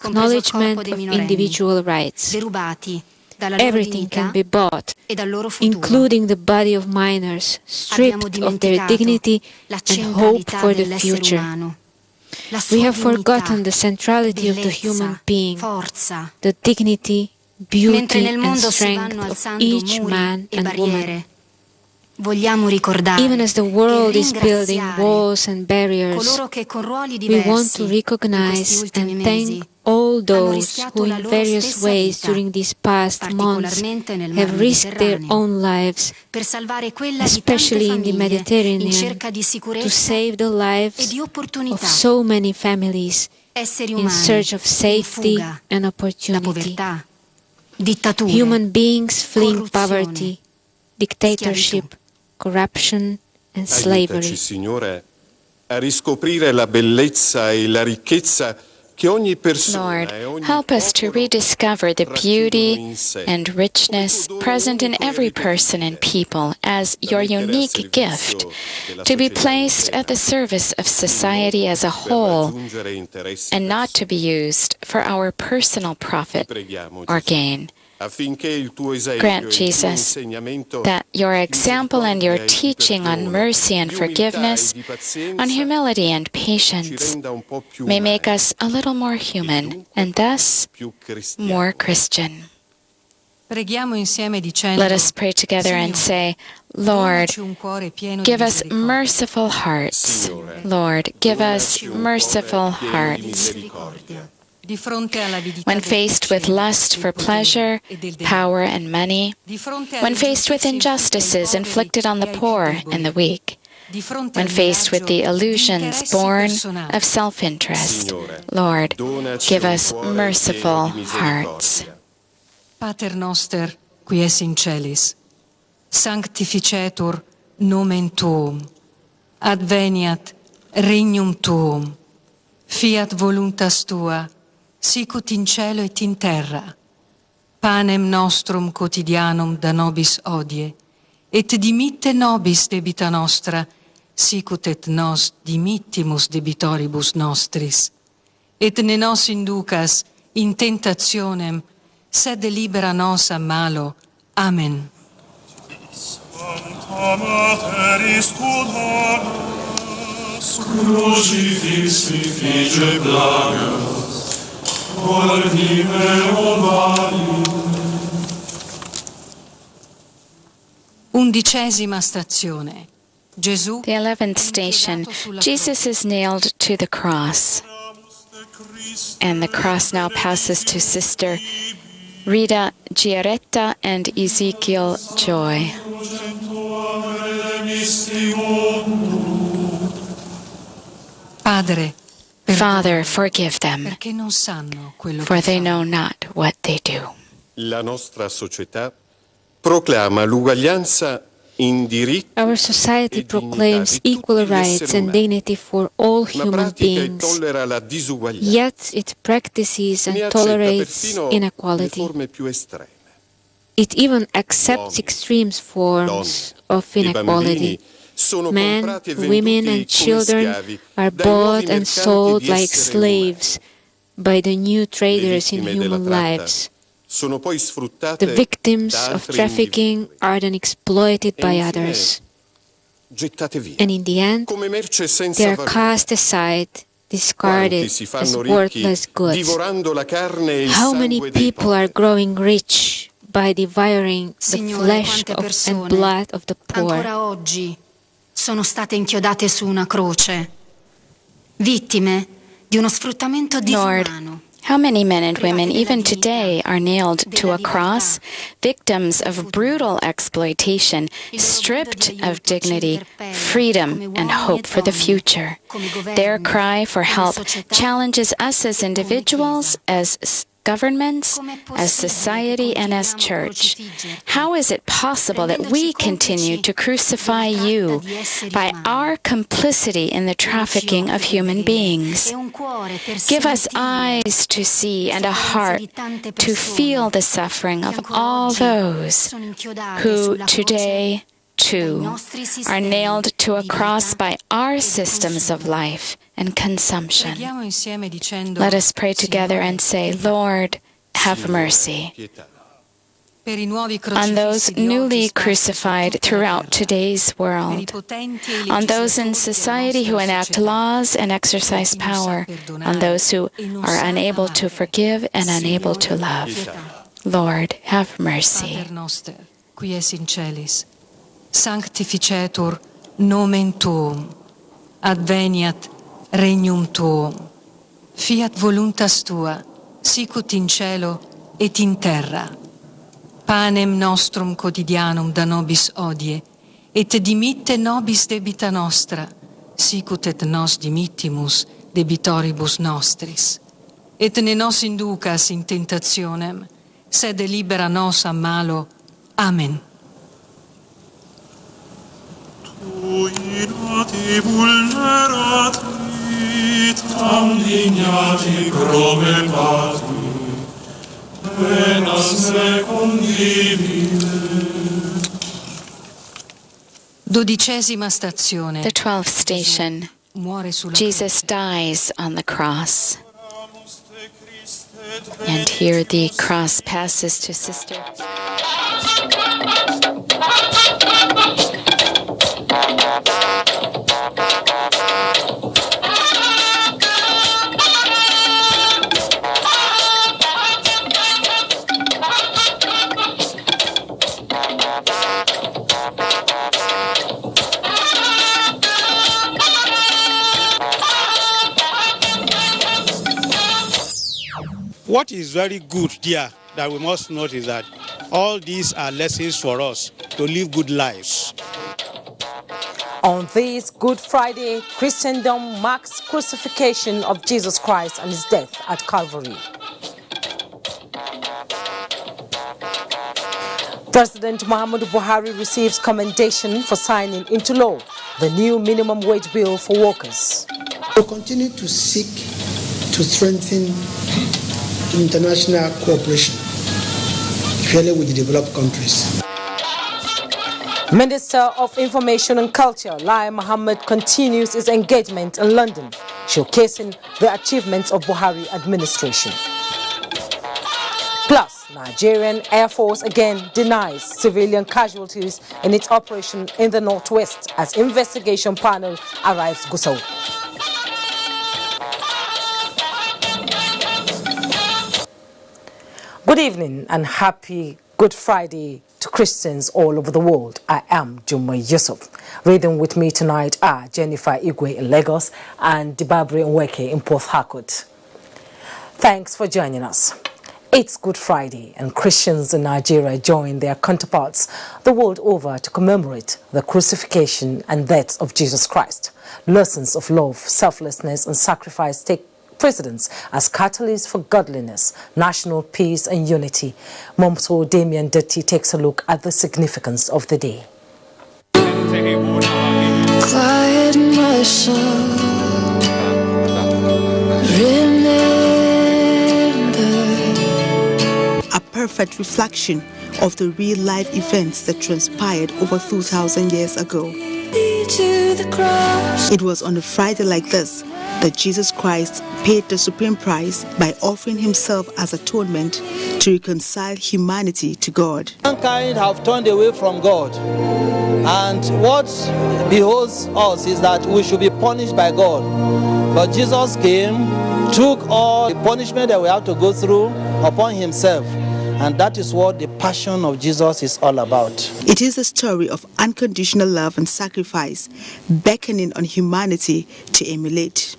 acknowledgement of individual rights. Everything can be bought, including the body of minors, stripped of their dignity and hope for the future. We have forgotten the centrality of the human being, the dignity, beauty and strength of each man and woman. Even as the world is building walls and barriers, we want to recognize and thank all those who in various ways during these past months have risked their own lives, especially in the Mediterranean, to save the lives of so many families in search of safety and opportunity. Human beings fleeing poverty, dictatorship, corruption and slavery. Aiutaci, Signore, a riscoprire la bellezza e la ricchezza che ogni persona e ogni Lord, help us to rediscover the beauty and richness present in every person and people as your unique gift, to be placed at the service of society as a whole and not to be used for our personal profit or gain. Grant, Jesus, that your example and your teaching on mercy and forgiveness, on humility and patience, may make us a little more human and thus more Christian. Let us pray together and say, Lord, give us merciful hearts. Lord, give us merciful hearts. When faced with lust for pleasure, power and money, when faced with injustices inflicted on the poor and the weak, when faced with the illusions born of self-interest, Lord, give us merciful hearts. Pater noster, qui es in celis, sanctificetur nomen tuum, adveniat regnum tuum, fiat voluntas tua, sicut in cielo et in terra. Panem nostrum quotidianum da nobis hodie, et dimitte nobis debita nostra, sicut et nos dimittimus debitoribus nostris. Et ne nos inducas in tentationem, sed libera nos a malo. Amen. Sancta Mater Istudamus, crucifixi fice plagas, Undicesima stazione. Gesù. The 11th station, Jesus is nailed to the cross. And the cross now passes to Sister Rita Giaretta and Ezekiel Joy. Padre, Father, forgive them, for they know not what they do. La nostra società proclama l'uguaglianza in diritti. Our society proclaims equal rights and dignity for all human beings, yet it practices and tolerates inequality. It even accepts extreme forms of inequality. Men, women and children are bought and sold like slaves by the new traders in human lives. The victims of trafficking are then exploited by others. And in the end, they are cast aside, discarded as worthless goods. How many people are growing rich by devouring the flesh and blood of the poor? Sono state inchiodate su una croce, vittime di uno sfruttamento disumano. How many men and women even today are nailed to a cross, victims of brutal exploitation, stripped of dignity, freedom, and hope for the future? Their cry for help challenges us as individuals, as governments, as society, and as church. How is it possible that we continue to crucify you by our complicity in the trafficking of human beings? Give us eyes to see and a heart to feel the suffering of all those who today, too, are nailed to a cross by our systems of life and consumption. Preghiamo insieme dicendo: Let us pray together and say, Signore, Lord, have mercy per i nuovi on those crocifissi di oggi newly sparsi su crucified tutta la throughout terra, today's per i world, potenti e i on those in legislatori society della who nostra enact società, laws and exercise per chi non sa power, perdonare on those who e non are sa unable to amare. forgive and unable to Signore, love. pietà. Lord, have mercy. Pater noster, qui es in celis, sanctificetur nomen tuum, adveniat regnum tuum, fiat voluntas tua, sicut in cielo et in terra. Panem nostrum quotidianum da nobis hodie, et dimitte nobis debita nostra, sicut et nos dimittimus debitoribus nostris. Et ne nos inducas in tentationem, sed libera nos a malo. Amen. Tui nati vulnerati, tam dignati prove patri, venas me condivide. 12ª stazione. The 12th station, Muore sulla Jesus croce. dies on the cross. And here the cross passes to Sister. What is very good here that we must note is that all these are lessons for us to live good lives. On this Good Friday, Christendom marks crucifixion of Jesus Christ and his death at Calvary. President Muhammadu Buhari receives commendation for signing into law the new minimum wage bill for workers. We continue to seek to strengthen international cooperation, especially with the developed countries. Minister of Information and Culture, Lai Mohammed, continues his engagement in London, showcasing the achievements of Buhari administration. Plus, Nigerian Air Force again denies civilian casualties in its operation in the northwest as investigation panel arrives Gusau. Good evening and happy Good Friday to Christians all over the world. I am Juma Yusuf. Reading with me tonight are Jennifer Igwe in Lagos and Dibabri Nweke in Port Harcourt. Thanks for joining us. It's Good Friday and Christians in Nigeria join their counterparts the world over to commemorate the crucifixion and death of Jesus Christ. Lessons of love, selflessness and sacrifice take precedence as catalysts for godliness, national peace and unity. Momso Damian Dutty takes a look at the significance of the day. Quiet my soul, remember. A perfect reflection of the real-life events that transpired over 2,000 years ago. It was on a Friday like this that Jesus Christ paid the supreme price by offering himself as atonement to reconcile humanity to God. Mankind have turned away from God, and what beholds us is that we should be punished by God. But Jesus came, took all the punishment that we have to go through upon himself. And that is what the passion of Jesus is all about. It is a story of unconditional love and sacrifice, beckoning on humanity to emulate.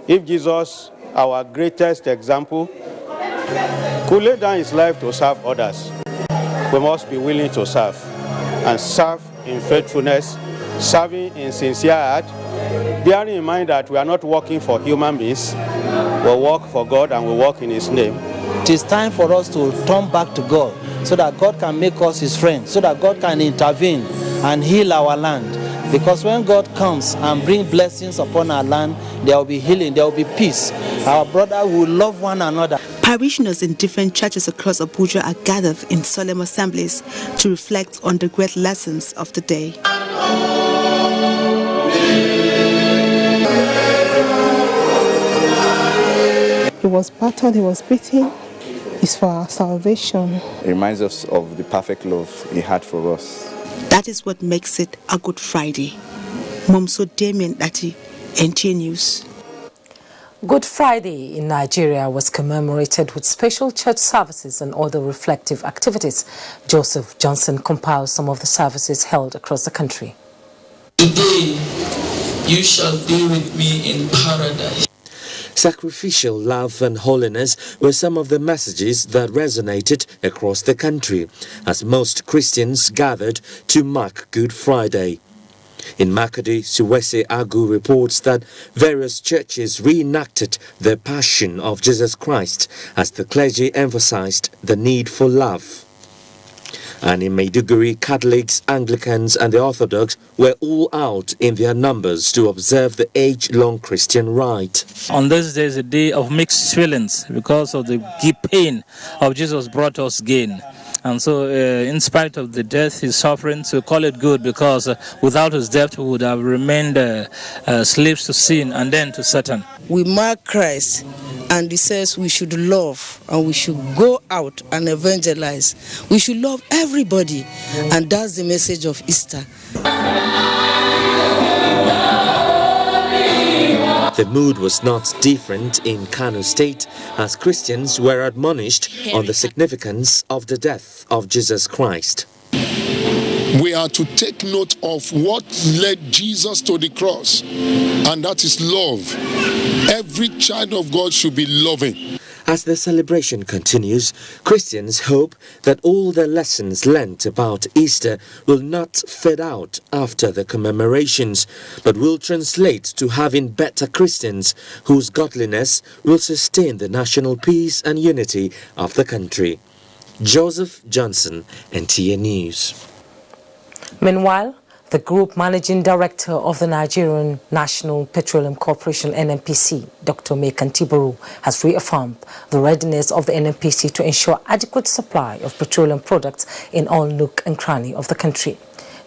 If Jesus, our greatest example, could lay down his life to serve others, we must be willing to serve, and serve in faithfulness, serving in sincere heart, bearing in mind that we are not working for human beings, we work for God and we work in his name. It is time for us to turn back to God so that God can make us his friend, so that God can intervene and heal our land. Because when God comes and brings blessings upon our land, there will be healing, there will be peace. Our brother will love one another. Parishioners in different churches across Abuja are gathered in solemn assemblies to reflect on the great lessons of the day. He was battered, he was beaten. It's for our salvation. It reminds us of the perfect love he had for us. That is what makes it a Good Friday. Momso Damien Dati, NTA News. Good Friday in Nigeria was commemorated with special church services and other reflective activities. Joseph Johnson compiled some of the services held across the country. Today, you shall be with me in paradise. Sacrificial love and holiness were some of the messages that resonated across the country as most Christians gathered to mark Good Friday. In Makodi, Suwese Agu reports that various churches reenacted the Passion of Jesus Christ as the clergy emphasized the need for love. And in Maiduguri, Catholics, Anglicans and the Orthodox were all out in their numbers to observe the age-long Christian rite. On this day is a day of mixed feelings because of the pain of Jesus brought us gain. And so in spite of the death, his suffering, we call it good because without his death we would have remained slaves to sin and then to Satan. We mark Christ and he says we should love and we should go out and evangelize. We should love everybody, and that's the message of Easter. The mood was not different in Kano State as Christians were admonished on the significance of the death of Jesus Christ. We are to take note of what led Jesus to the cross, and that is love. Every child of God should be loving. As the celebration continues, Christians hope that all the lessons learnt about Easter will not fade out after the commemorations, but will translate to having better Christians whose godliness will sustain the national peace and unity of the country. Joseph Johnson, NTA News. Meanwhile, the Group Managing Director of the Nigerian National Petroleum Corporation (NNPC), Dr. Mekan Tiboru, has reaffirmed the readiness of the NNPC to ensure adequate supply of petroleum products in all nook and cranny of the country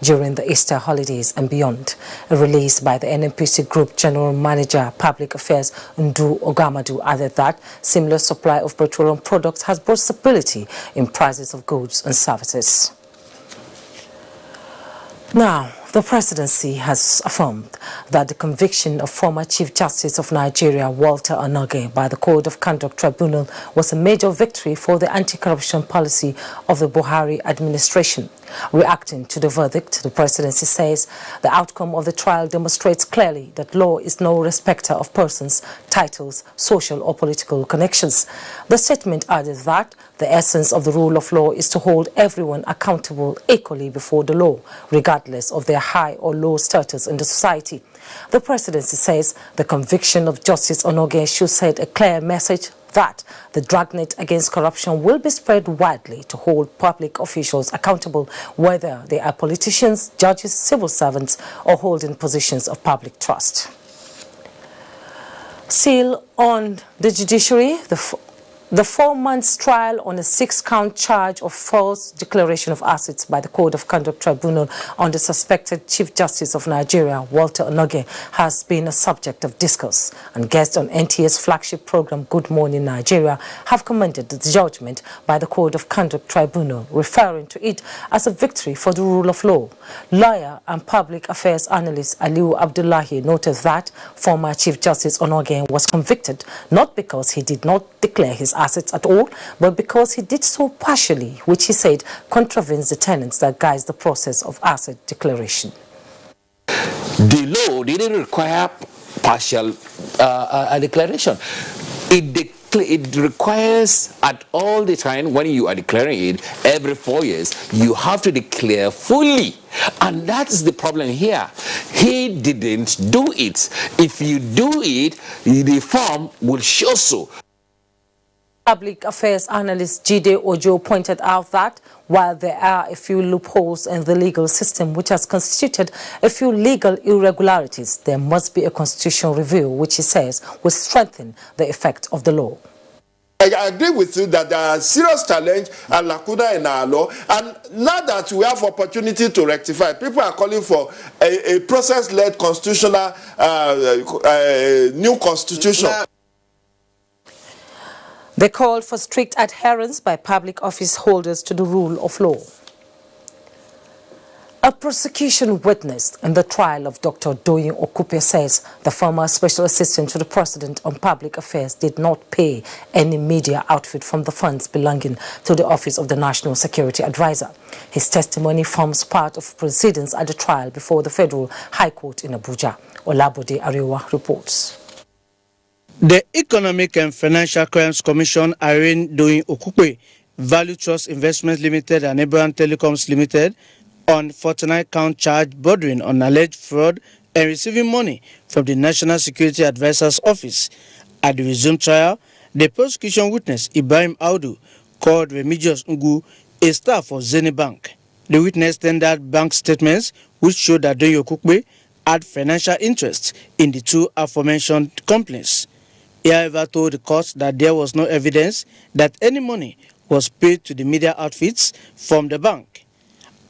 during the Easter holidays and beyond. A release by the NNPC Group General Manager Public Affairs Ndu Ogamadu added that similar supply of petroleum products has brought stability in prices of goods and services. Now, the Presidency has affirmed that the conviction of former Chief Justice of Nigeria, Walter Onoge, by the Code of Conduct Tribunal was a major victory for the anti-corruption policy of the Buhari administration. Reacting to the verdict, the Presidency says the outcome of the trial demonstrates clearly that law is no respecter of persons, titles, social or political connections. The statement added that the essence of the rule of law is to hold everyone accountable equally before the law, regardless of their high or low status in the society. The Presidency says the conviction of Justice Onoge should send a clear message that the dragnet against corruption will be spread widely to hold public officials accountable, whether they are politicians, judges, civil servants, or holding positions of public trust. Still on the judiciary, the 4-month trial on a 6-count charge of false declaration of assets by the Code of Conduct Tribunal on the suspected Chief Justice of Nigeria, Walter Onoge, has been a subject of discourse, and guests on NTA's flagship program Good Morning Nigeria have commended the judgment by the Code of Conduct Tribunal, referring to it as a victory for the rule of law. Lawyer and public affairs analyst Aliu Abdullahi noted that former Chief Justice Onoge was convicted not because he did not declare his assets at all, but because he did so partially, which he said contravenes the tenets that guides the process of asset declaration. The law didn't require partial declaration. It requires at all the time when you are declaring it, every 4 years, you have to declare fully. And that's the problem here. He didn't do it. If you do it, the form will show so. Public affairs analyst Jide Ojo pointed out that while there are a few loopholes in the legal system which has constituted a few legal irregularities, there must be a constitutional review which he says will strengthen the effect of the law. I agree with you that there are serious challenge and lacuna in our law, and now that we have opportunity to rectify, people are calling for a process-led constitutional new constitution. They called for strict adherence by public office holders to the rule of law. A prosecution witness in the trial of Dr. Doyin Okupe says the former special assistant to the president on public affairs did not pay any media outfit from the funds belonging to the office of the National Security Advisor. His testimony forms part of proceedings at the trial before the Federal High Court in Abuja. Olabode Arewa reports. The Economic and Financial Crimes Commission arraigned Doyin Okupe, Value Trust Investments Limited and Abraham Telecoms Limited on 49-count charge bordering on alleged fraud and receiving money from the National Security Advisor's office. At the resumed trial, the prosecution witness Ibrahim Audu called Remigius Ngu a staff of Zenith Bank. The witness tendered bank statements which showed that Doyin Okupe had financial interests in the two aforementioned companies. He however told the court that there was no evidence that any money was paid to the media outfits from the bank.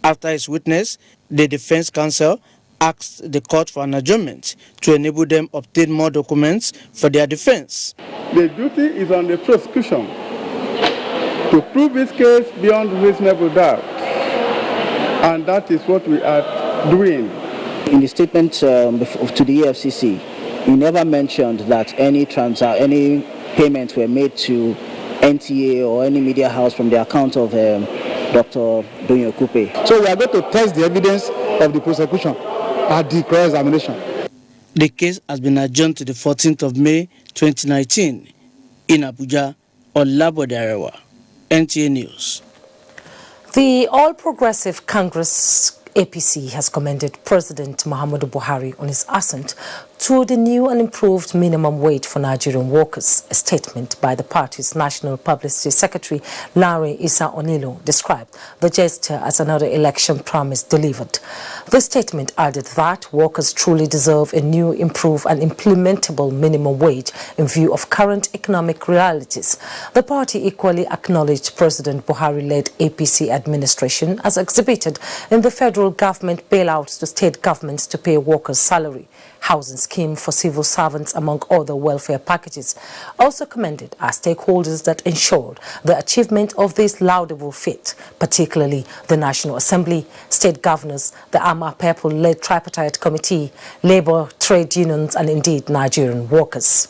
After his witness, the defense counsel asked the court for an adjournment to enable them obtain more documents for their defense. The duty is on the prosecution to prove this case beyond reasonable doubt, and that is what we are doing. In the statement to the EFCC, you never mentioned that any payments were made to NTA or any media house from the account of Dr. Doyin Okupe. So we are going to test the evidence of the prosecution at the cross-examination. The case has been adjourned to the 14th of May 2019 in Abuja. Olabode Arewa, NTA News. The All Progressive Congress APC has commended President Muhammadu Buhari on his assent to the new and improved minimum wage for Nigerian workers. A statement by the party's National Publicity Secretary, Larry Issa Onilo, described the gesture as another election promise delivered. The statement added that workers truly deserve a new, improved and implementable minimum wage in view of current economic realities. The party equally acknowledged President Buhari-led APC administration as exhibited in the federal government bailouts to state governments to pay workers' salary, housing scheme for civil servants, among other welfare packages. Also commended are stakeholders that ensured the achievement of this laudable feat, particularly the National Assembly, state governors, the Ama People-led tripartite committee, labor, trade unions, and indeed Nigerian workers.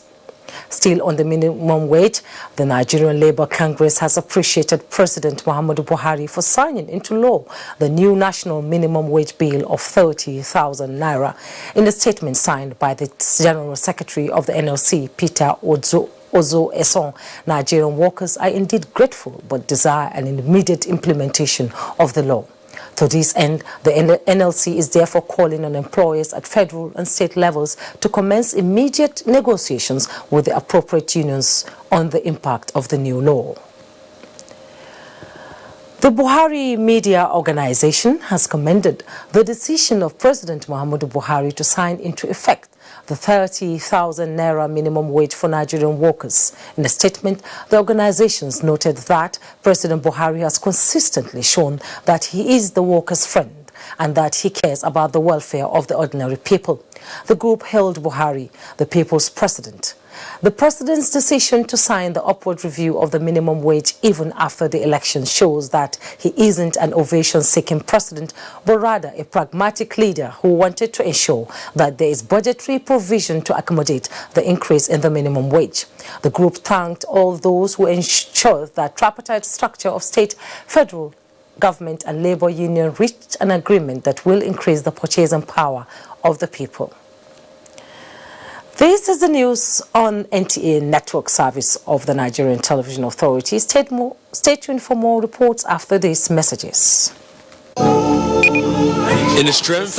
Still on the minimum wage, the Nigerian Labour Congress has appreciated President Muhammadu Buhari for signing into law the new national minimum wage bill of 30,000 naira. In a statement signed by the General Secretary of the NLC, Peter Ozo Esson, Nigerian workers are indeed grateful but desire an immediate implementation of the law. To this end, the NLC is therefore calling on employers at federal and state levels to commence immediate negotiations with the appropriate unions on the impact of the new law. The Buhari Media Organization has commended the decision of President Muhammadu Buhari to sign into effect the 30,000 naira minimum wage for Nigerian workers. In a statement, the organizations noted that President Buhari has consistently shown that he is the workers' friend and that he cares about the welfare of the ordinary people. The group hailed Buhari, the people's president. The president's decision to sign the upward review of the minimum wage even after the election shows that he isn't an ovation-seeking president, but rather a pragmatic leader who wanted to ensure that there is budgetary provision to accommodate the increase in the minimum wage. The group thanked all those who ensured that tripartite structure of state, federal government and labor union reached an agreement that will increase the purchasing power of the people. This is the news on NTA Network Service of the Nigerian Television Authority. Stay tuned for more reports after these messages. Inner strength,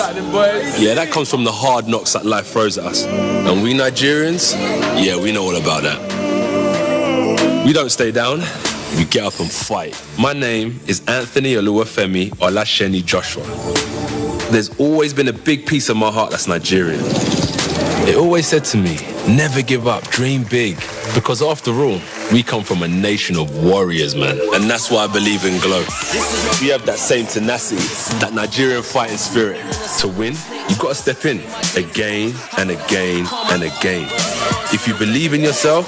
yeah, that comes from the hard knocks that life throws at us. And we Nigerians, yeah, we know all about that. We don't stay down, we get up and fight. My name is Anthony Oluwafemi Olasheni Joshua. There's always been a big piece of my heart that's Nigerian. It always said to me, never give up, dream big. Because after all, we come from a nation of warriors, man. And that's why I believe in Glow. We have that same tenacity, that Nigerian fighting spirit. To win, you've got to step in again and again and again. If you believe in yourself,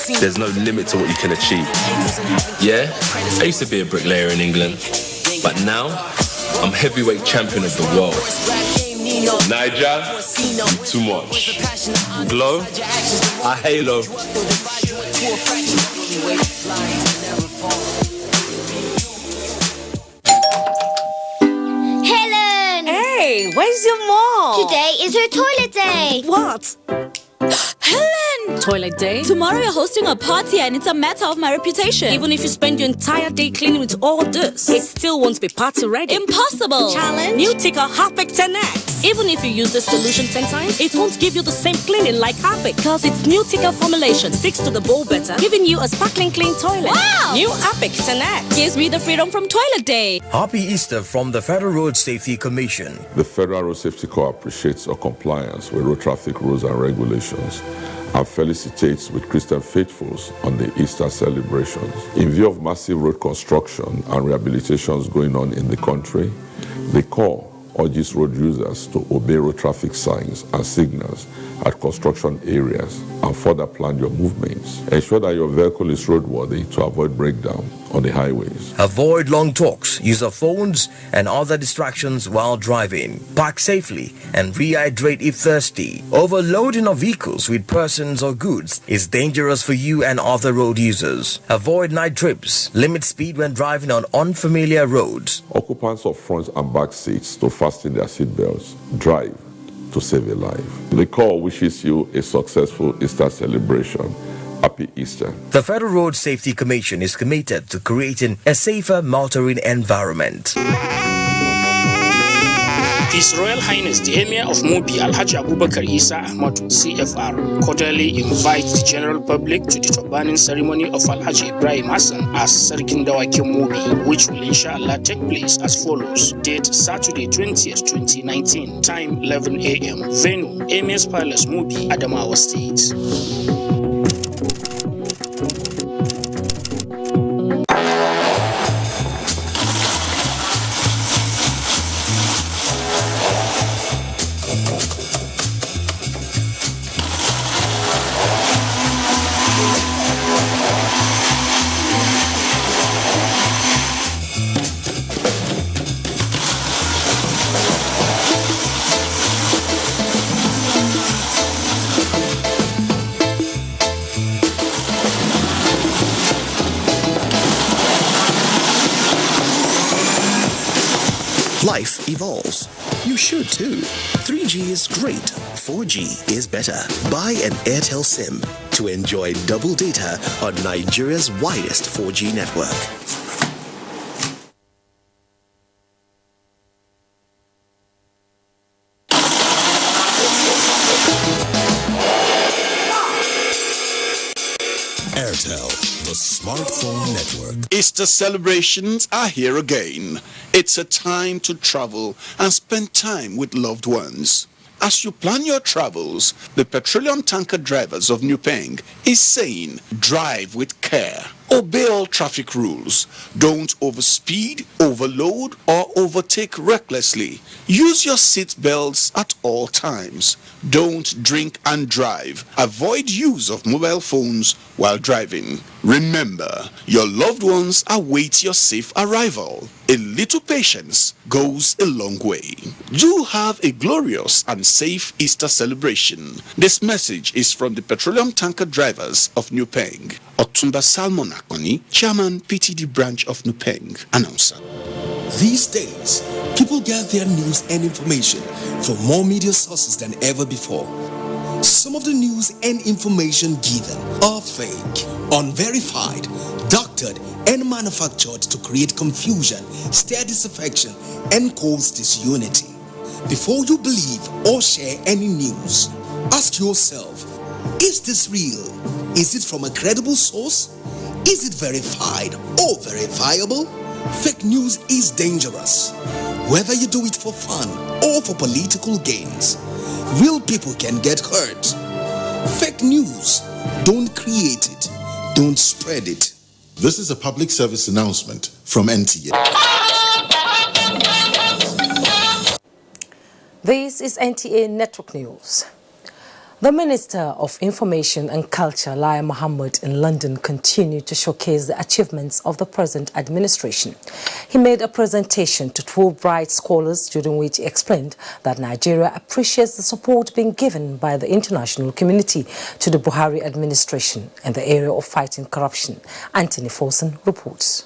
there's no limit to what you can achieve. Yeah, I used to be a bricklayer in England, but now I'm heavyweight champion of the world. Niger, too much. Glow, a halo. Helen! Hey, where's your mom? Today is her toilet day. What? Helen! Toilet day? Tomorrow you're hosting a party and it's a matter of my reputation. Even if you spend your entire day cleaning with all this, it still won't be party ready. Impossible! Challenge? New Ticker Harpic 10X. Even if you use this solution 10 times, it won't give you the same cleaning like Harpic, because its New Ticker formulation sticks to the bowl better, giving you a sparkling clean toilet. Wow! New Harpic 10X gives me the freedom from toilet day. Happy Easter from the Federal Road Safety Commission. The Federal Road Safety Corps appreciates your compliance with road traffic rules and regulations and felicitates with Christian faithfuls on the Easter celebrations. In view of massive road construction and rehabilitations going on in the country, the Corps urges road users to obey road traffic signs and signals at construction areas and further plan your movements. Ensure that your vehicle is roadworthy to avoid breakdown on the highways. Avoid long talks, use of phones and other distractions while driving. Park safely and rehydrate if thirsty. Overloading of vehicles with persons or goods is dangerous for you and other road users. Avoid night trips. Limit speed when driving on unfamiliar roads. Occupants of front and back seats to fasten their seatbelts. Drive to save a life. The Corps wishes you a successful Easter celebration. Happy Easter. The Federal Road Safety Commission is committed to creating a safer motoring environment. His Royal Highness the Emir of Mubi Alhaji Abubakar Isa Ahmad CFR cordially invites the general public to the turbaning ceremony of Alhaji Ibrahim Hassan as Sarkin Dawaki Mubi, which will inshallah take place as follows. Date Saturday 20th, 2019. Time 11 a.m. Venue Emir's Palace Mubi, Adamawa State. Life evolves. You should too. 3G is great. 4G is better. Buy an Airtel SIM to enjoy double data on Nigeria's widest 4G network. Airtel, the smartphone network. Easter celebrations are here again. It's a time to travel and spend time with loved ones. As you plan your travels, the petroleum tanker drivers of Nupeng is saying, drive with care. Obey all traffic rules. Don't overspeed, overload, or overtake recklessly. Use your seat belts at all times. Don't drink and drive. Avoid use of mobile phones while driving. Remember, your loved ones await your safe arrival. A little patience goes a long way. Do have a glorious and safe Easter celebration. This message is from the petroleum tanker drivers of Nupeng. Otumba Salmon Akoni, Chairman PTD branch of Nupeng, announcer. These days, people get their news and information from more media sources than ever before. Some of the news and information given are fake, unverified, doctored, and manufactured to create confusion, stir disaffection, and cause disunity. Before you believe or share any news, ask yourself, is this real? Is it from a credible source? Is it verified or verifiable? Fake news is dangerous. Whether you do it for fun or for political gains, real people can get hurt. Fake news, don't create it, don't spread it. This is a public service announcement from NTA. This is NTA Network News. The Minister of Information and Culture, Lai Mohammed, in London continued to showcase the achievements of the present administration. He made a presentation to 12 bright scholars, during which he explained that Nigeria appreciates the support being given by the international community to the Buhari administration in the area of fighting corruption. Anthony Forson reports.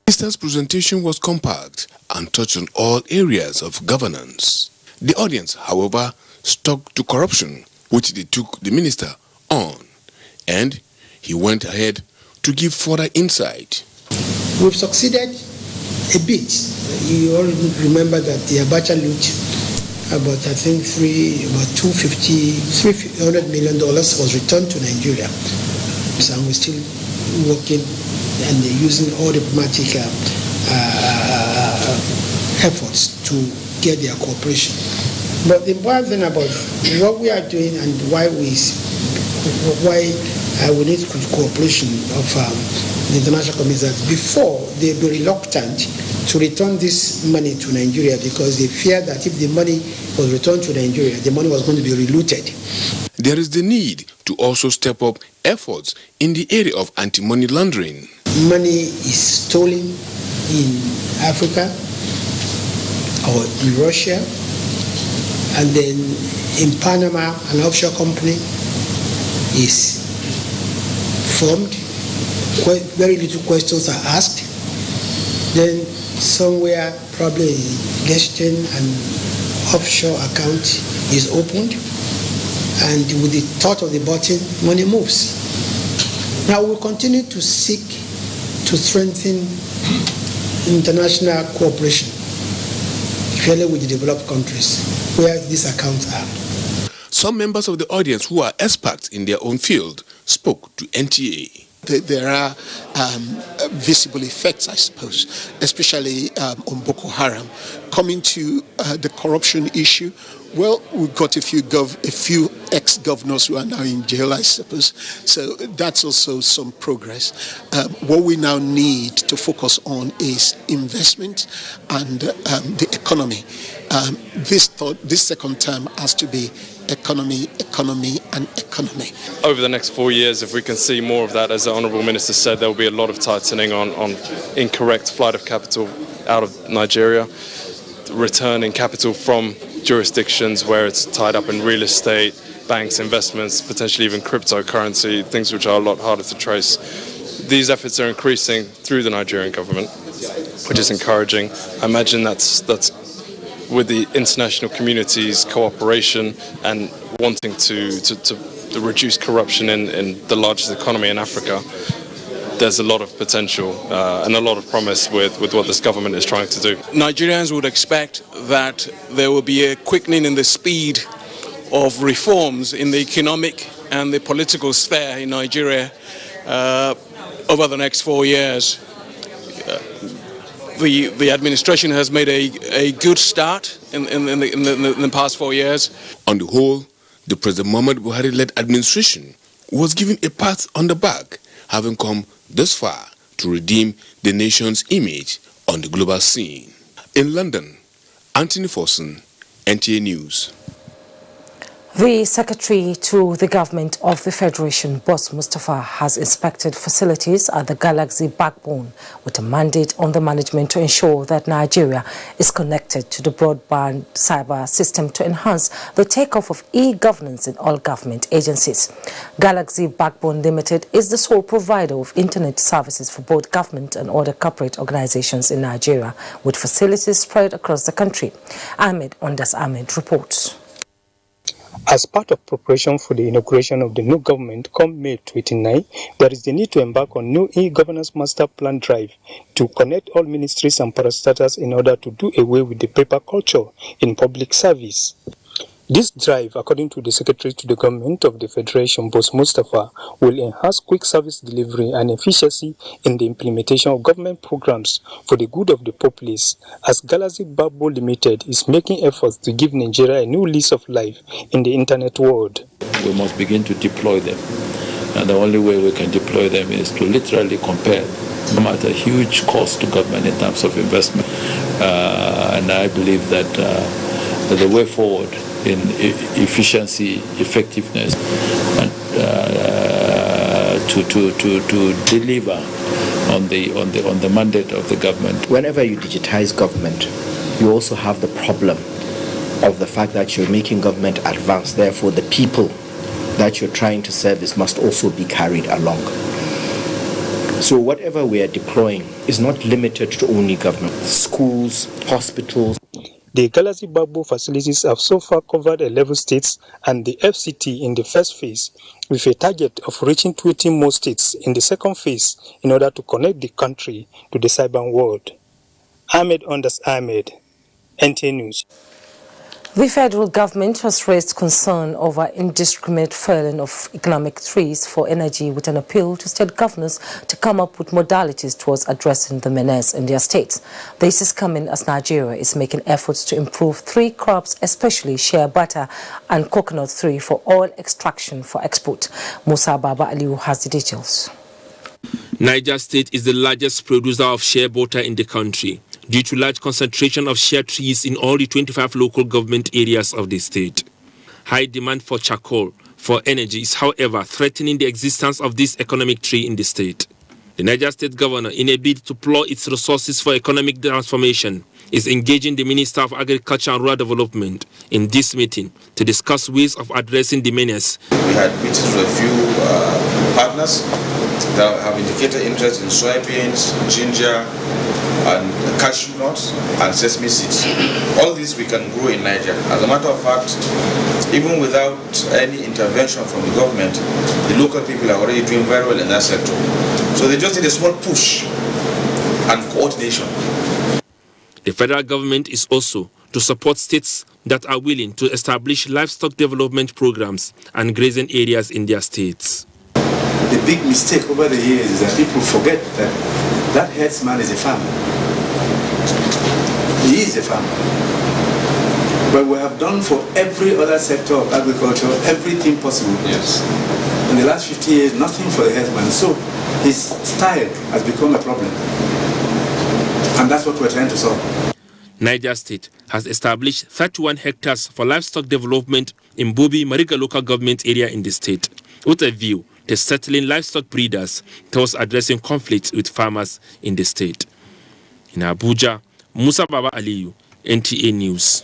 The minister's presentation was compact and touched on all areas of governance. The audience, however, stuck to corruption, which they took the minister on, and he went ahead to give further insight. We've succeeded a bit. You all remember that the Abuja loot, about $300 million was returned to Nigeria. So we're still working and using all diplomatic efforts to get their cooperation. But the important thing about what we are doing and why we need cooperation of the international community, that before they'd be reluctant to return this money to Nigeria because they fear that if the money was returned to Nigeria, the money was going to be relooted. There is the need to also step up efforts in the area of anti-money laundering. Money is stolen in Africa or in Russia, and then in Panama, an offshore company is formed. Very little questions are asked. Then somewhere, probably Gaston and offshore account is opened, and with the touch of the button, money moves. Now we'll continue to seek to strengthen international cooperation, especially with the developed countries where these accounts are. Some members of the audience who are experts in their own field spoke to NTA. There are visible effects, I suppose, especially on Boko Haram. Coming to the corruption issue, well, we've got a few ex-governors who are now in jail, I suppose. So that's also some progress. What we now need to focus on is investment and the economy. This second term has to be economy, and economy. Over the next 4 years, if we can see more of that, as the Honourable Minister said, there will be a lot of tightening on incorrect flight of capital out of Nigeria, returning capital from jurisdictions where it's tied up in real estate, banks, investments, potentially even cryptocurrency, things which are a lot harder to trace. These efforts are increasing through the Nigerian government, which is encouraging. I imagine that's with the international community's cooperation and wanting to reduce corruption in the largest economy in Africa. There's a lot of potential and a lot of promise with what this government is trying to do. Nigerians would expect that there will be a quickening in the speed of reforms in the economic and the political sphere in Nigeria over the next 4 years. The administration has made a good start in the past 4 years. On the whole, the President Muhammad Buhari-led administration was given a pat on the back, having come this far to redeem the nation's image on the global scene. In London, Anthony Forson, NTA News. The Secretary to the Government of the Federation, Boss Mustafa, has inspected facilities at the Galaxy backbone with a mandate on the management to ensure that Nigeria is connected to the broadband cyber system to enhance the takeoff of e-governance in all government agencies. Galaxy Backbone Limited is the sole provider of internet services for both government and other corporate organizations in Nigeria, with facilities spread across the country. Ahmed reports. As part of preparation for the inauguration of the new government come May 29, there is the need to embark on new e-governance master plan drive to connect all ministries and parastatals in order to do away with the paper culture in public service. This drive, according to the Secretary to the Government of the Federation, Boss Mustafa, will enhance quick service delivery and efficiency in the implementation of government programs for the good of the populace, as Galaxy Backbone Limited is making efforts to give Nigeria a new lease of life in the internet world. We must begin to deploy them, and the only way we can deploy them is to literally compare, no matter huge cost to government in terms of investment. And I believe that the way forward in efficiency, effectiveness, and to deliver on the mandate of the government. Whenever you digitize government, you also have the problem of the fact that you're making government advance. Therefore, the people that you're trying to service must also be carried along. So whatever we are deploying is not limited to only government. Schools, hospitals. The Galaxy Babu facilities have so far covered 11 states and the FCT in the first phase, with a target of reaching 20 more states in the second phase in order to connect the country to the cyber world. Ahmed Ondas Ahmed, NTA News. The federal government has raised concern over indiscriminate felling of economic trees for energy, with an appeal to state governors to come up with modalities towards addressing the menace in their states. This is coming as Nigeria is making efforts to improve three crops, especially shea butter and coconut tree, for oil extraction for export. Musa Baba Aliu has the details. Niger State is the largest producer of shea butter in the country, due to large concentration of shea trees in all the 25 local government areas of the state. High demand for charcoal for energy is, however, threatening the existence of this economic tree in the state. The Niger State governor, in a bid to plow its resources for economic transformation, is engaging the Minister of Agriculture and Rural Development in this meeting to discuss ways of addressing the menace. We had meetings with a few partners that have indicated interest in soybeans, ginger, and cashew nuts and sesame seeds. All these we can grow in Niger. As a matter of fact, even without any intervention from the government, the local people are already doing very well in that sector. So they just need a small push and coordination. The federal government is also to support states that are willing to establish livestock development programs and grazing areas in their states. The big mistake over the years is that people forget that herdsman is a farmer. He is a farmer. But we have done for every other sector of agriculture everything possible. Yes. In the last 50 years, nothing for the herdsman. So his style has become a problem. And that's what we're trying to solve. Niger State has established 31 hectares for livestock development in Bobi Mariga local government area in the state, with a view to settling livestock breeders towards addressing conflicts with farmers in the state. In Abuja, Musa Baba Aliyu, NTA News.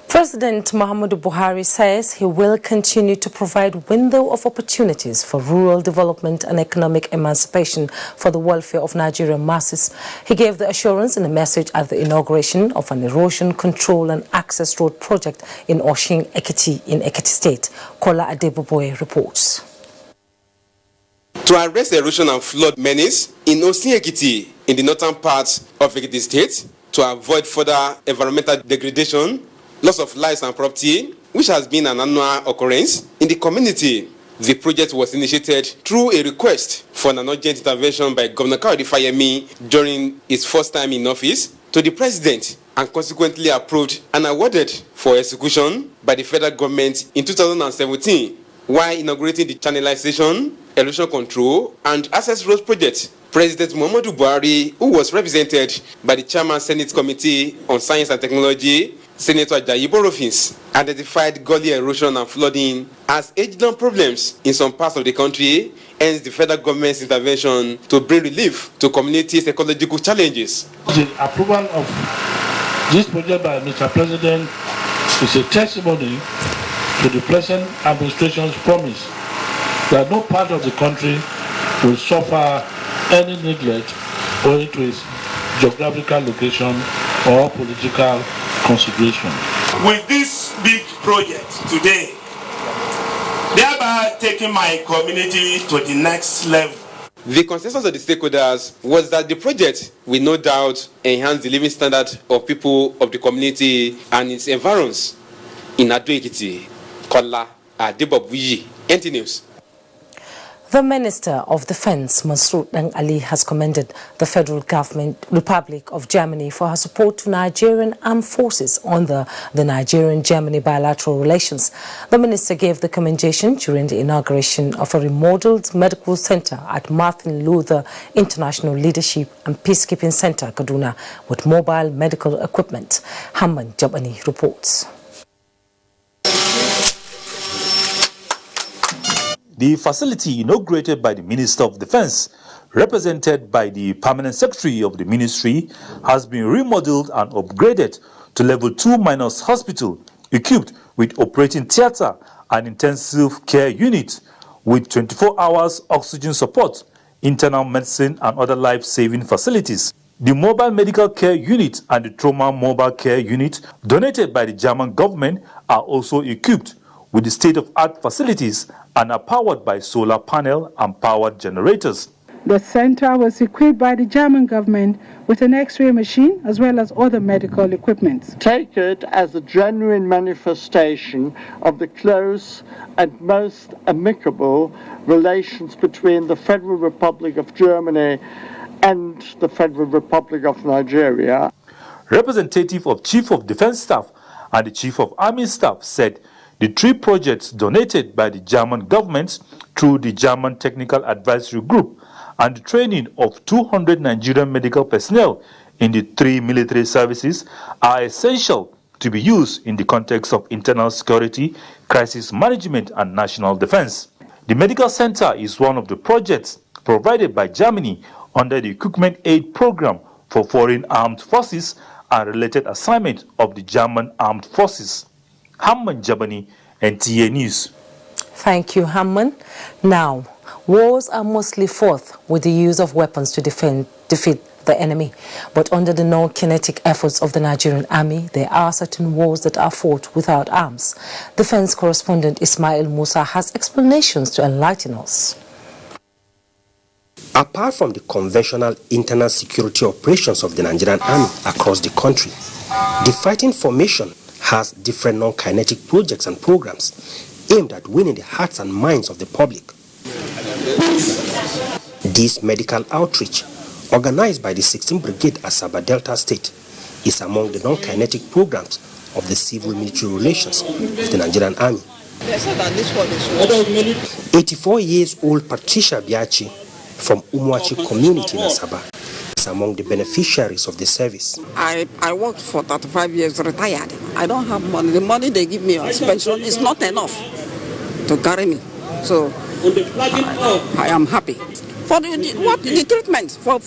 President Muhammadu Buhari says he will continue to provide window of opportunities for rural development and economic emancipation for the welfare of Nigerian masses. He gave the assurance in a message at the inauguration of an erosion control and access road project in Oshin Ekiti in Ekiti State. Kola Adeboboye reports. To arrest erosion and flood menace in Oshin Ekiti in the northern part of Ekiti State, to avoid further environmental degradation, loss of lives and property, which has been an annual occurrence in the community. The project was initiated through a request for an urgent intervention by Governor Kayode Fayemi during his first time in office to the president, and consequently approved and awarded for execution by the federal government in 2017, while inaugurating the channelization, erosion control, and access roads project. President Muhammadu Buhari, who was represented by the Chairman Senate Committee on Science and Technology, Senator Ajayi Borofins, identified gully erosion and flooding as age-long problems in some parts of the country, hence the federal government's intervention to bring relief to communities' ecological challenges. The approval of this project by Mr. President is a testimony to the present administration's promise that no part of the country will suffer any neglect owing to its geographical location or political consideration. With this big project today, thereby taking my community to the next level. The consensus of the stakeholders was that the project will no doubt enhance the living standard of people of the community and its environs. In Ado Ekiti, Kola Adebobuyi, NTA News. The Minister of Defense, Mansour Dang Ali, has commended the Federal Government, Republic of Germany, for her support to Nigerian armed forces under the Nigerian-Germany bilateral relations. The minister gave the commendation during the inauguration of a remodeled medical center at Martin Luther International Leadership and Peacekeeping Center, Kaduna, with mobile medical equipment. Hamman Jabani reports. The facility inaugurated by the Minister of Defense, represented by the Permanent Secretary of the Ministry, has been remodeled and upgraded to Level 2 Minors Hospital, equipped with operating theatre and intensive care unit with 24 hours oxygen support, internal medicine and other life-saving facilities. The mobile medical care unit and the trauma mobile care unit donated by the German government are also equipped with the state-of-art facilities and are powered by solar panel and powered generators. The center was equipped by the German government with an X-ray machine as well as other medical equipment. Take it as a genuine manifestation of the close and most amicable relations between the Federal Republic of Germany and the Federal Republic of Nigeria. Representative of Chief of Defense Staff and the Chief of Army Staff said the 3 projects donated by the German government through the German Technical Advisory Group and the training of 200 Nigerian medical personnel in the 3 military services are essential to be used in the context of internal security, crisis management and national defense. The medical center is one of the projects provided by Germany under the Equipment Aid Program for Foreign Armed Forces and related assignment of the German Armed Forces. Hamman Jabani, NTA News. Thank you, Hamman. Now, wars are mostly fought with the use of weapons to defeat the enemy. But under the non-kinetic efforts of the Nigerian army, there are certain wars that are fought without arms. Defense correspondent Ismail Musa has explanations to enlighten us. Apart from the conventional internal security operations of the Nigerian army across the country, the fighting formation has different non-kinetic projects and programs aimed at winning the hearts and minds of the public. This medical outreach, organized by the 16th Brigade Asaba Delta State, is among the non-kinetic programs of the civil military relations of the Nigerian army. 84 years old Patricia Biachi from Umuachi community in Asaba is among the beneficiaries of the service. I worked for 35 years, retired. I don't have money. The money they give me as pension is not enough to carry me. So I am happy. For the treatment, for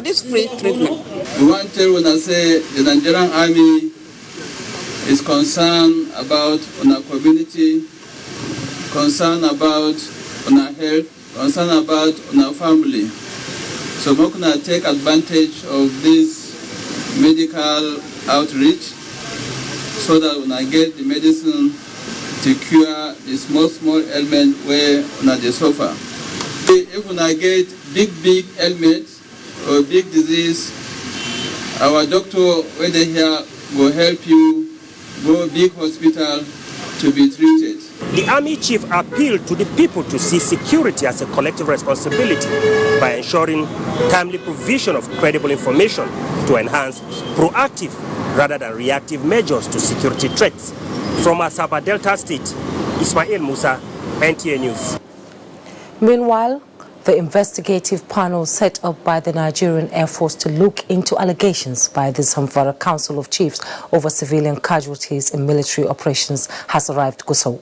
this free treatment. We want to tell when I say the Nigerian army is concerned about our community, concerned about our health, concerned about our family. So we're going to take advantage of this medical outreach so that when I get the medicine to cure the small ailment where they suffer. If when I get big ailment or big disease, our doctor when they here will help you go big hospital to be treated. The Army Chief appealed to the people to see security as a collective responsibility by ensuring timely provision of credible information to enhance proactive rather than reactive measures to security threats. From Asaba Delta State, Ismail Musa, NTA News. Meanwhile, the investigative panel set up by the Nigerian Air Force to look into allegations by the Zamfara Council of Chiefs over civilian casualties in military operations has arrived Gusau.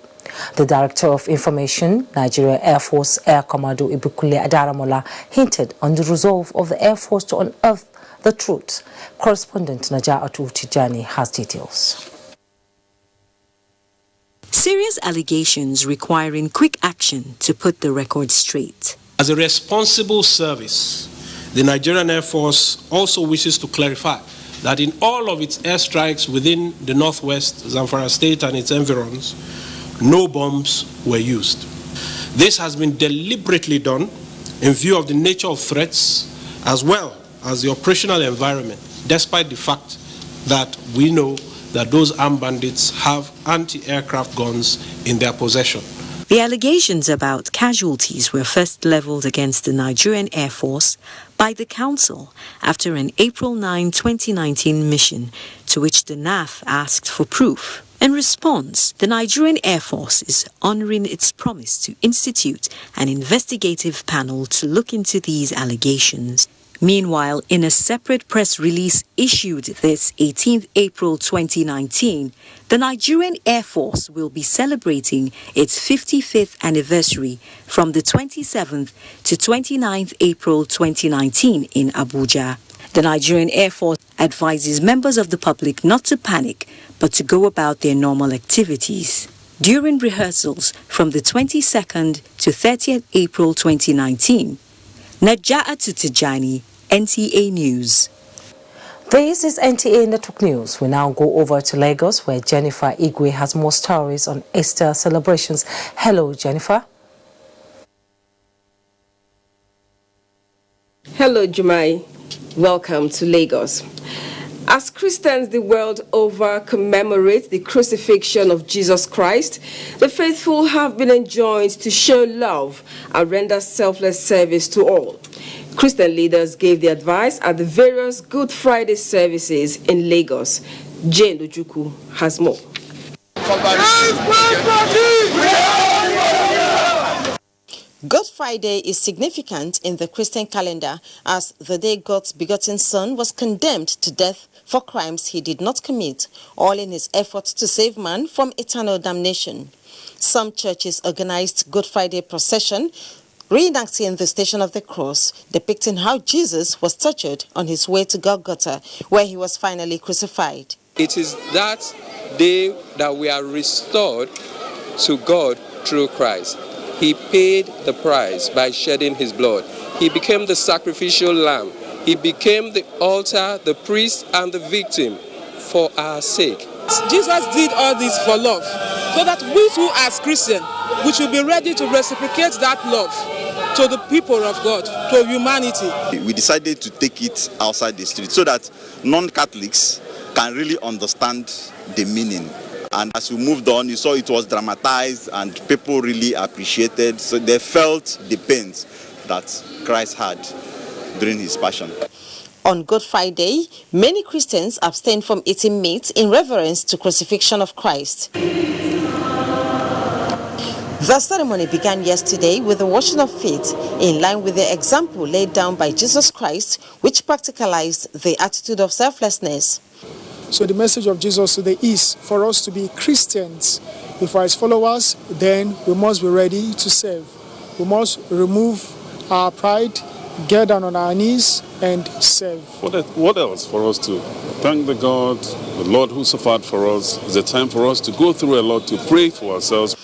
The Director of Information, Nigeria Air Force Air Commodore Ibukule Adaramola, hinted on the resolve of the Air Force to unearth the truth. Correspondent Naja'atu Tijani has details. Serious allegations requiring quick action to put the record straight. As a responsible service, the Nigerian Air Force also wishes to clarify that in all of its airstrikes within the northwest Zamfara state and its environs, no bombs were used. This has been deliberately done in view of the nature of threats as well as the operational environment, despite the fact that we know that those armed bandits have anti-aircraft guns in their possession. The allegations about casualties were first leveled against the Nigerian Air Force by the Council after an April 9, 2019 mission to which the NAF asked for proof. In response, the Nigerian Air Force is honoring its promise to institute an investigative panel to look into these allegations. Meanwhile, in a separate press release issued this 18th April 2019, the Nigerian Air Force will be celebrating its 55th anniversary from the 27th to 29th April 2019 in Abuja. The Nigerian Air Force advises members of the public not to panic, but to go about their normal activities. During rehearsals from the 22nd to 30th April 2019, Naja'atu Tijani, NTA News. This is NTA Network News. We now go over to Lagos, where Jennifer Igwe has more stories on Easter celebrations. Hello, Jennifer. Hello, Jumai. Welcome to Lagos. As Christians the world over commemorate the crucifixion of Jesus Christ, the faithful have been enjoined to show love and render selfless service to all. Christian leaders gave the advice at the various Good Friday services in Lagos. Jane Ojuku has more. Good Friday is significant in the Christian calendar as the day God's begotten Son was condemned to death for crimes he did not commit, all in his effort to save man from eternal damnation. Some churches organized Good Friday procession, reenacting the Station of the Cross, depicting how Jesus was tortured on his way to Golgotha, where he was finally crucified. It is that day that we are restored to God through Christ. He paid the price by shedding his blood. He became the sacrificial lamb. He became the altar, the priest, and the victim for our sake. Jesus did all this for love, so that we too as Christians, we should be ready to reciprocate that love to the people of God, to humanity. We decided to take it outside the street so that non-Catholics can really understand the meaning. And as we moved on, you saw it was dramatized and people really appreciated. So they felt the pains that Christ had during his passion. On Good Friday, many Christians abstained from eating meat in reverence to crucifixion of Christ. The ceremony began yesterday with the washing of feet, in line with the example laid down by Jesus Christ, which practicalized the attitude of selflessness. So the message of Jesus today is for us to be Christians. If we are his followers, then we must be ready to serve. We must remove our pride, get down on our knees and serve. What else for us to thank the God, the Lord who suffered for us? It's a time for us to go through a lot, to pray for ourselves.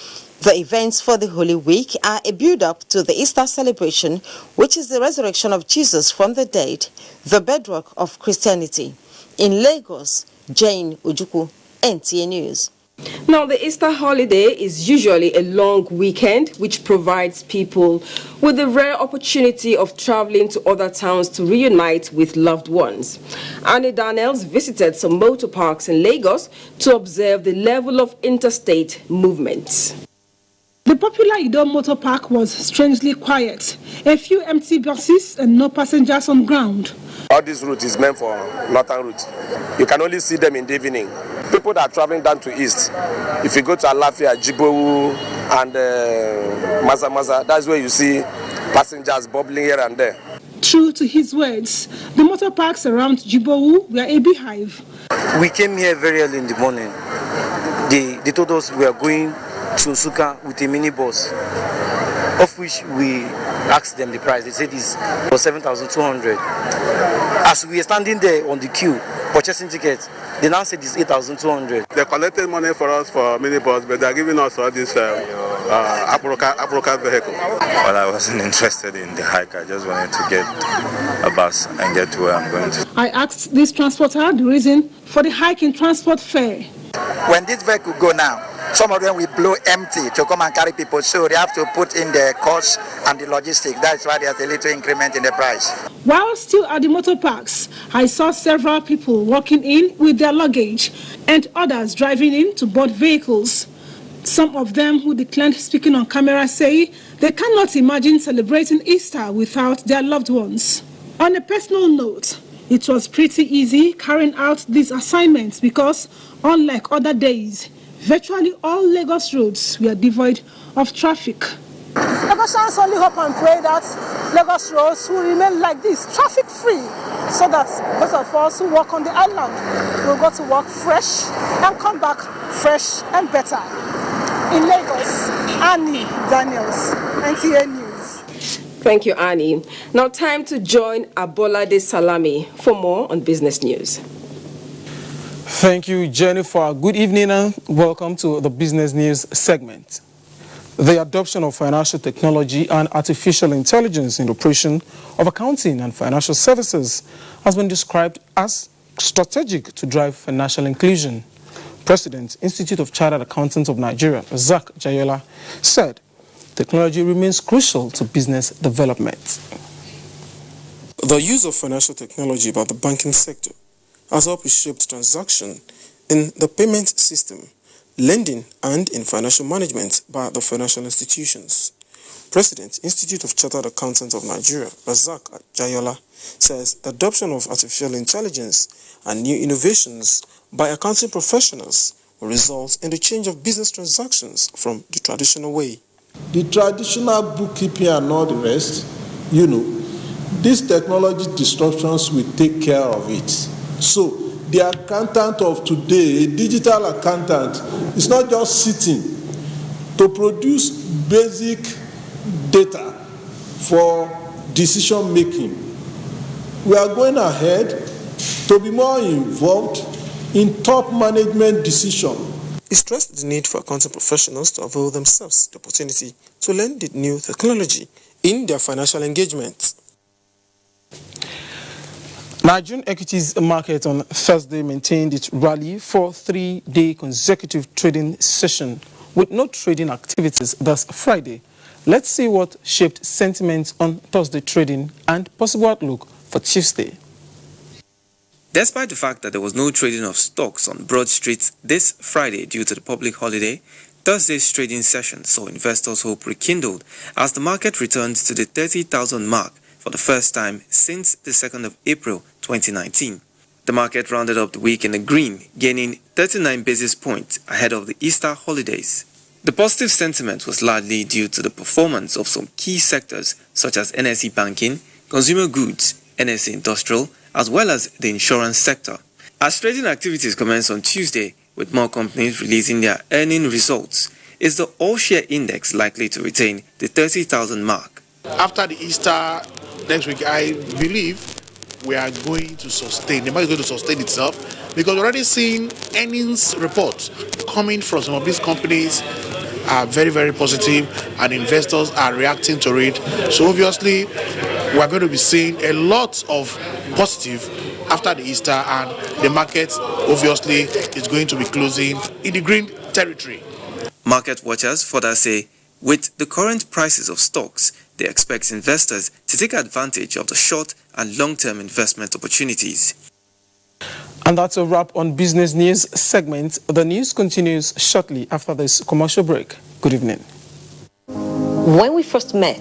The events for the Holy Week are a build-up to the Easter celebration, which is the resurrection of Jesus from the dead, the bedrock of Christianity. In Lagos, Jane Ojuku, NTA News. Now, the Easter holiday is usually a long weekend, which provides people with the rare opportunity of traveling to other towns to reunite with loved ones. Annie Daniels visited some motor parks in Lagos to observe the level of interstate movements. The popular Ido Motor Park was strangely quiet. A few empty buses and no passengers on ground. All this route is meant for northern route. You can only see them in the evening. People that are traveling down to east, if you go to Alafia, Jibowu, and Maza, that's where you see passengers bubbling here and there. True to his words, the motor parks around Jibowu were a beehive. We came here very early in the morning. They told us we are going to Suka with a minibus, of which we asked them the price. They said it was 7,200. As we were standing there on the queue purchasing tickets, they now said it's 8,200. They collected money for us for minibus, but they're giving us all this Aproca vehicle. Well, I wasn't interested in the hike. I just wanted to get a bus and get to where I'm going to. I asked this transporter the reason for the hike in transport fare. When this vehicle go now, some of them will blow empty to come and carry people, so they have to put in the cost and the logistics. That's why there's a little increment in the price. While still at the motor parks, I saw several people walking in with their luggage and others driving in to board vehicles. Some of them who declined speaking on camera say they cannot imagine celebrating Easter without their loved ones. On a personal note, it was pretty easy carrying out these assignments because, unlike other days, virtually all Lagos roads were devoid of traffic. Lagosians only hope and pray that Lagos roads will remain like this, traffic-free, so that those of us who work on the island will go to work fresh and come back fresh and better. In Lagos, Annie Daniels, NTA News. Thank you, Annie. Now time to join Abolade Salami for more on business news. Thank you, Jennifer. Good evening and welcome to the business news segment. The adoption of financial technology and artificial intelligence in the operation of accounting and financial services has been described as strategic to drive financial inclusion. President, Institute of Chartered Accountants of Nigeria, Zak Jayola, said technology remains crucial to business development. The use of financial technology by the banking sector has helped reshape transactions in the payment system, lending, and in financial management by the financial institutions. President, Institute of Chartered Accountants of Nigeria, Razak Jayola, says the adoption of artificial intelligence and new innovations by accounting professionals will result in the change of business transactions from the traditional way. The traditional bookkeeping and all the rest, these technology disruptions will take care of it. So, the accountant of today, a digital accountant, is not just sitting to produce basic data for decision making. We are going ahead to be more involved in top management decision. He stressed the need for accounting professionals to avail themselves the opportunity to learn the new technology in their financial engagements. Nigerian equities market on Thursday maintained its rally for 3-day consecutive trading session with no trading activities thus Friday. Let's see what shaped sentiment on Thursday trading and possible outlook for Tuesday. Despite the fact that there was no trading of stocks on Broad Street this Friday due to the public holiday, Thursday's trading session saw investors' hope rekindled as the market returned to the 30,000 mark for the first time since the 2nd of April 2019. The market rounded up the week in the green, gaining 39 basis points ahead of the Easter holidays. The positive sentiment was largely due to the performance of some key sectors such as NSE banking, consumer goods, NSE industrial, as well as the insurance sector. As trading activities commenced on Tuesday, with more companies releasing their earning results, is the all-share index likely to retain the 30,000 mark? After the Easter next week, I believe we are going to sustain. The market is going to sustain itself because we're already seeing earnings reports coming from some of these companies are very, very positive and investors are reacting to it. So obviously, we're going to be seeing a lot of positive after the Easter, and the market obviously is going to be closing in the green territory. Market watchers further say, with the current prices of stocks, they expect investors to take advantage of the short and long-term investment opportunities. And that's a wrap on Business News segment. The news continues shortly after this commercial break. Good evening. When we first met,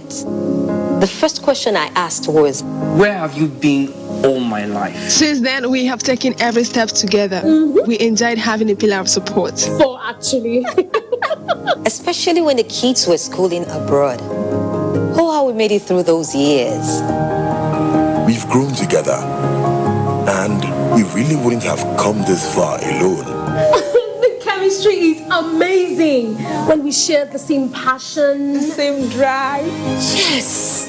the first question I asked was, where have you been all my life? Since then, we have taken every step together. We enjoyed having a pillar of support. So actually. Especially when the kids were schooling abroad. Oh, how we made it through those years. We've grown together, and we really wouldn't have come this far alone. The chemistry is amazing. When we share the same passion, the same drive. Yes.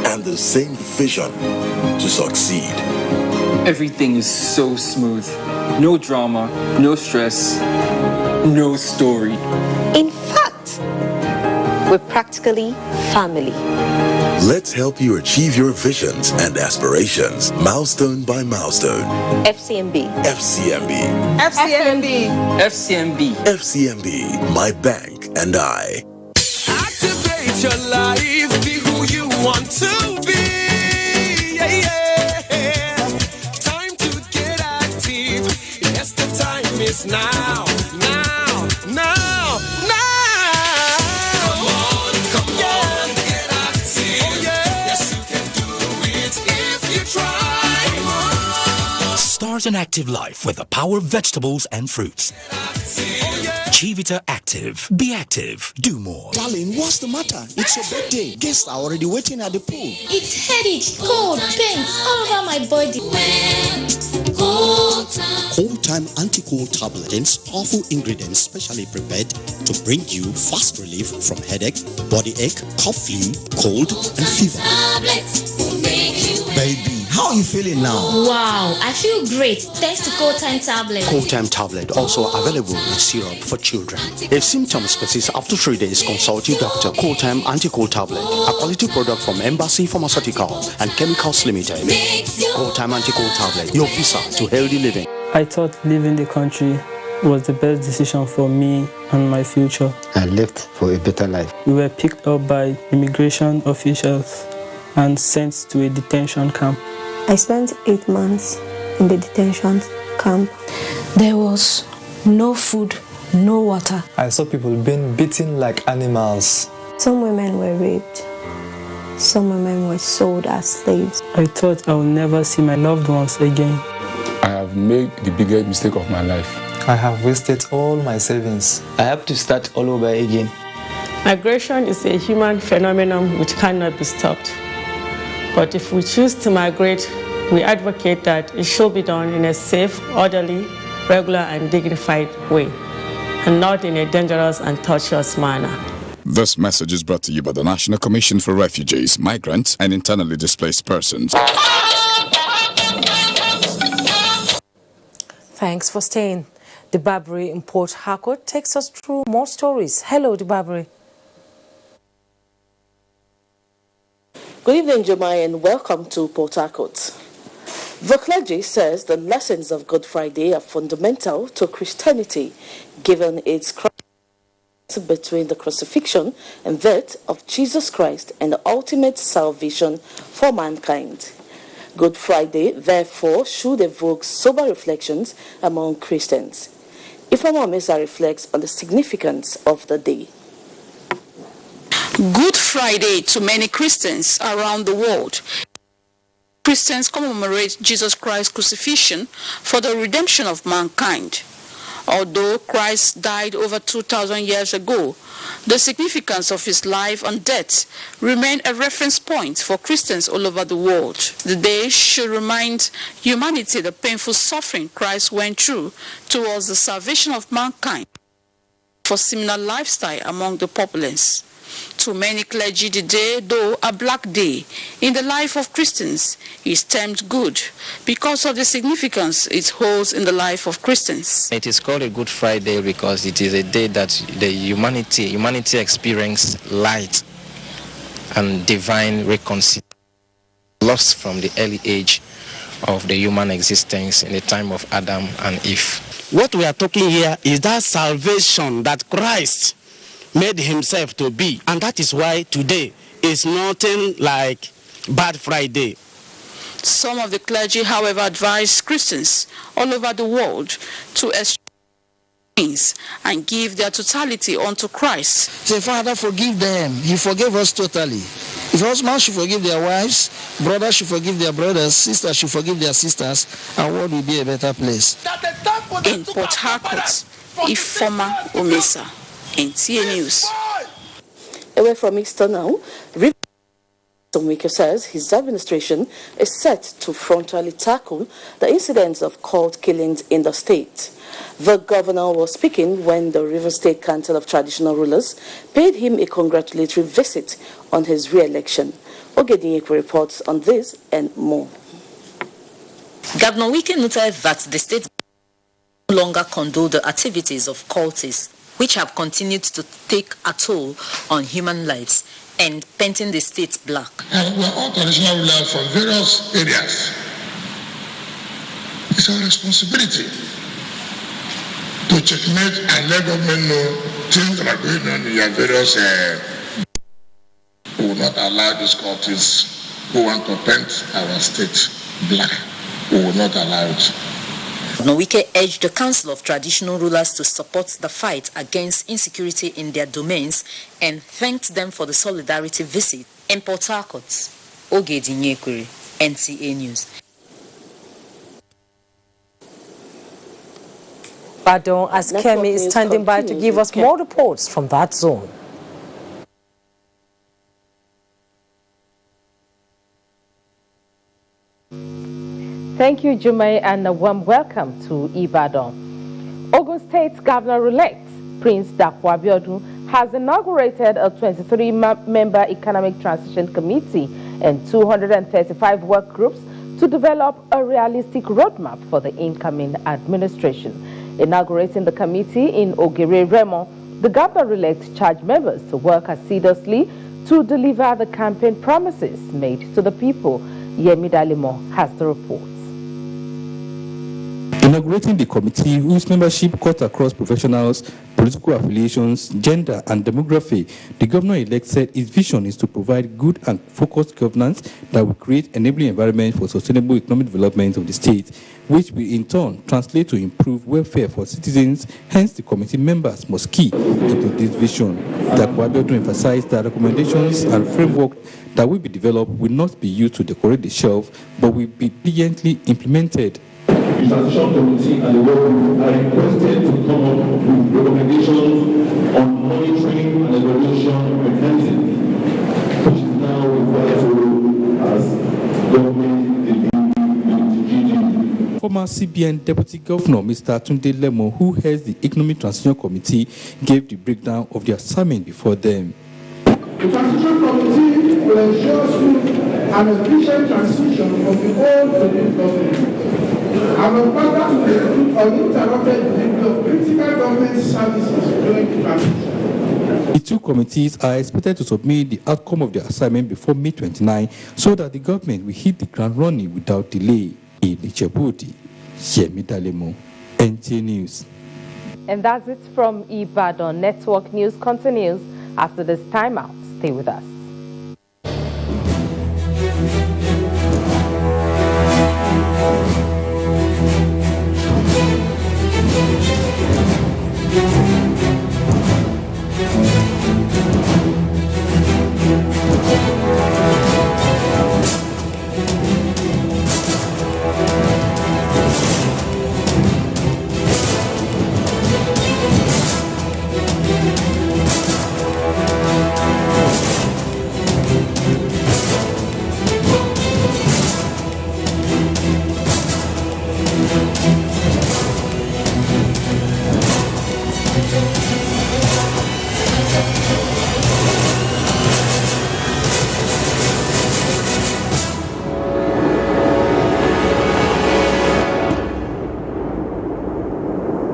And the same vision to succeed. Everything is so smooth. No drama, no stress, no story. In fact, we're practically family. Let's help you achieve your visions and aspirations, milestone by milestone. FCMB. FCMB. FCMB. FCMB. FCMB, my bank and I. Activate your life, be who you want to be. Yeah, yeah. Time to get active. Yes, the time is now. Now, now, now. Come on, get active. Oh, yeah. Yes, you can do it if you try. Start an active life with the power of vegetables and fruits. Chivita Active. Be active. Do more. Darling, what's the matter? It's your birthday. Guests are already waiting at the pool. It's headache, cold, pains all over my body. Cold Time Anti-Cold Tablet contains powerful ingredients specially prepared to bring you fast relief from headache, body ache, cough, flu, cold, and fever. Baby, how are you feeling now? Wow, I feel great thanks to Cold Time Tablet. Cold Time Tablet also available with syrup for children. If symptoms persist after 3 days, consult your doctor. Cold Time Anti-Cold Tablet, a quality product from Embassy Pharmaceutical and Chemicals Limited. Cold Time Anti-Cold Tablet, your visa to healthy living. I thought leaving the country was the best decision for me and my future. I left for a better life. We were picked up by immigration officials and sent to a detention camp. I spent 8 months in the detention camp. There was no food, no water. I saw people being beaten like animals. Some women were raped. Some women were sold as slaves. I thought I would never see my loved ones again. I have made the biggest mistake of my life. I have wasted all my savings. I have to start all over again. Migration is a human phenomenon which cannot be stopped. But if we choose to migrate, we advocate that it should be done in a safe, orderly, regular and dignified way, and not in a dangerous and tortuous manner. This message is brought to you by the National Commission for Refugees, Migrants and Internally Displaced Persons. Thanks for staying. Debabri in Port Harcourt takes us through more stories. Hello, Debabri. Good evening, Jomai, and welcome to Port Harcourt. The clergy says the lessons of Good Friday are fundamental to Christianity, given its between the crucifixion and death of Jesus Christ and the ultimate salvation for mankind. Good Friday, therefore, should evoke sober reflections among Christians. Ifeoma Mesa reflects on the significance of the day. Good Friday to many Christians around the world. Christians commemorate Jesus Christ's crucifixion for the redemption of mankind. Although Christ died over 2,000 years ago, the significance of his life and death remain a reference point for Christians all over the world. The day should remind humanity the painful suffering Christ went through towards the salvation of mankind for similar lifestyle among the populace. To many clergy, the day, though a black day in the life of Christians, is termed good because of the significance it holds in the life of Christians. It is called a Good Friday because it is a day that the humanity experienced light and divine reconciliation lost from the early age of the human existence in the time of Adam and Eve. What we are talking here is that salvation that Christ made himself to be, and that is why today is nothing like Bad Friday. Some of the clergy, however, advise Christians all over the world to things and give their totality unto Christ. Say, Father, forgive them. He forgave us totally. If husbands should forgive their wives, brothers should forgive their brothers, sisters should forgive their sisters, our world will be a better place. In Port Harcourt, Ifeoma Omesa, NTA News. Away from Eastern now, Somwike says his administration is set to frontally tackle the incidents of cult killings in the state. The governor was speaking when the River State Council of Traditional Rulers paid him a congratulatory visit on his re-election. Ogedinyekwe reports on this and more. Governor Wike noted that the state no longer condone the activities of cultists, which have continued to take a toll on human lives and painting the state black. And we are all traditional rulers from various areas. It's our responsibility to checkmate and let government know things that are going on in your various we will not allow these cultists who want to paint our state black. We will not allow it. Wike urged the Council of Traditional Rulers to support the fight against insecurity in their domains and thanked them for the solidarity visit. In Port Harcourt, Ogedinyekwe, NTA News. Pardon, as Kemi is standing by to give us more reports from that zone. Thank you, Jumai, and a warm welcome to Ibadan. Ogun State Governor-elect Prince Dapo Abiodun has inaugurated a 23-member Economic Transition Committee and 235 work groups to develop a realistic roadmap for the incoming administration. Inaugurating the committee in Ogere Remo, the governor-elect charged members to work assiduously to deliver the campaign promises made to the people. Yemi Dalimo has the report. Inaugurating the committee, whose membership cuts across professionals, political affiliations, gender and demography, the governor-elect said his vision is to provide good and focused governance that will create enabling environment for sustainable economic development of the state, which will in turn translate to improved welfare for citizens. Hence, the committee members must key into this vision. Dapo Abiodun emphasized that recommendations and framework that will be developed will not be used to decorate the shelf, but will be brilliantly implemented. The transition committee and the work group are requested to come up with recommendations on monitoring and evaluation mechanism, which is now referred to as government delivery. Former CBN Deputy Governor Mr. Tunde Lemo, who heads the Economic Transition Committee, gave the breakdown of the assignment before them. The transition committee will ensure smooth and efficient transition of the old to the new government. And will further to include uninterrupted delivery of critical government services during the transition. The two committees are expected to submit the outcome of their assignment before May 29, so that the government will hit the ground running without delay. In Ichebudi, Yemi Dalemo, NTA News. And that's it from Ibadan. Network News continues after this timeout. Stay with us.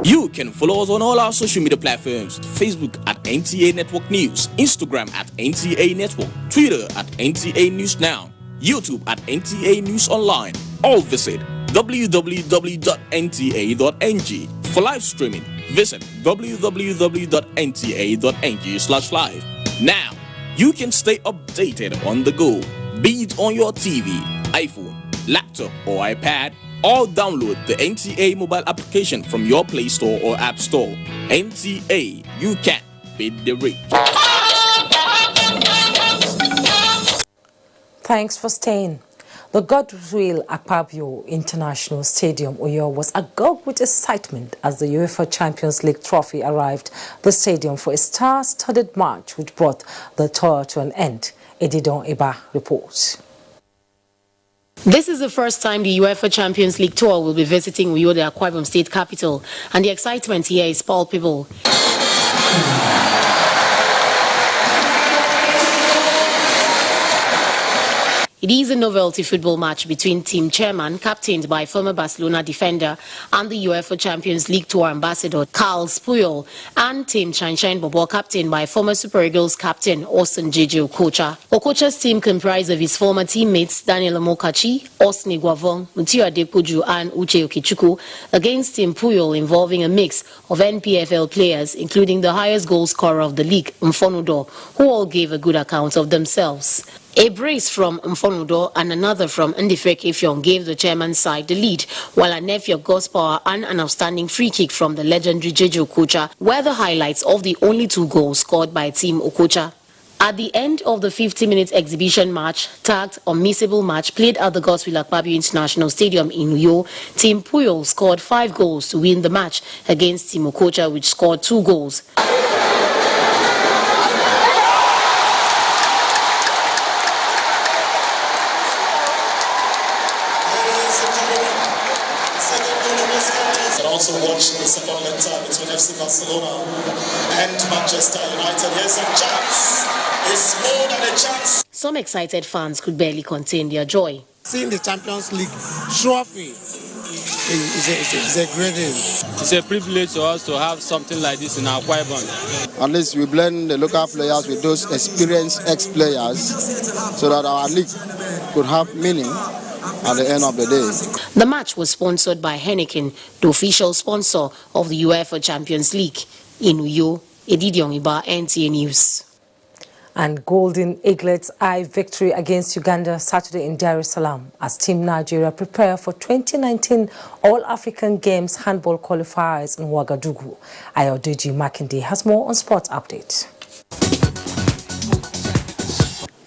You can follow us on all our social media platforms: Facebook at NTA Network News, Instagram at NTA Network, Twitter at NTA News Now, YouTube at NTA News Online. Or visit www.nta.ng. For live streaming, visit www.nta.ng/live. Now, you can stay updated on the go, be it on your TV, iPhone, laptop, or iPad, or download the NTA mobile application from your Play Store or App Store. NTA, you can beat the rich. Thanks for staying. The Godswill Akpabio International Stadium, Uyo, was agog with excitement as the UEFA Champions League trophy arrived the stadium for a star-studded match which brought the tour to an end. Edidon Eba reports. This is the first time the UEFA Champions League tour will be visiting Uyo, the Akwa Ibom state capital, and the excitement here is palpable. It is a novelty football match between team chairman, captained by former Barcelona defender and the UEFA Champions League Tour ambassador Carl Puyol, and team Shine Bobo, captained by former Super Eagles captain Austin J.J. Okocha. Okocha's team comprised of his former teammates Daniel Amokachi, Osni Guavon, Mutio Adepoju and Uche Okichuku, against team Puyol involving a mix of NPFL players, including the highest goal scorer of the league, Mfonudo, who all gave a good account of themselves. A brace from Mfonudo and another from Ndifek Ifyong gave the chairman's side the lead, while a nephew of Godspower and an outstanding free kick from the legendary J.J. Okocha were the highlights of the only two goals scored by Team Okocha. At the end of the 50-minute exhibition match, tagged Unmissable Match, played at the Godswill Akpabio International Stadium in Uyo, Team Puyol scored 5 goals to win the match against Team Okocha, which scored 2 goals. Also watch the second leg between FC Barcelona and Manchester United. Here's a chance. It's more than a chance. Some excited fans could barely contain their joy. Seeing the Champions League trophy is a great deal. It's a privilege for us to have something like this in our Akwa. At least we blend the local players with those experienced ex-players so that our league could have meaning at the end of the day. The match was sponsored by Heineken, the official sponsor of the UEFA Champions League. In Uyo, Edidion Iba, NTA News. And Golden Eaglets' eye victory against Uganda Saturday in Dar es Salaam as Team Nigeria prepare for 2019 All-African Games handball qualifiers in Ouagadougou. Ayodeji Makinde has more on Sports Update.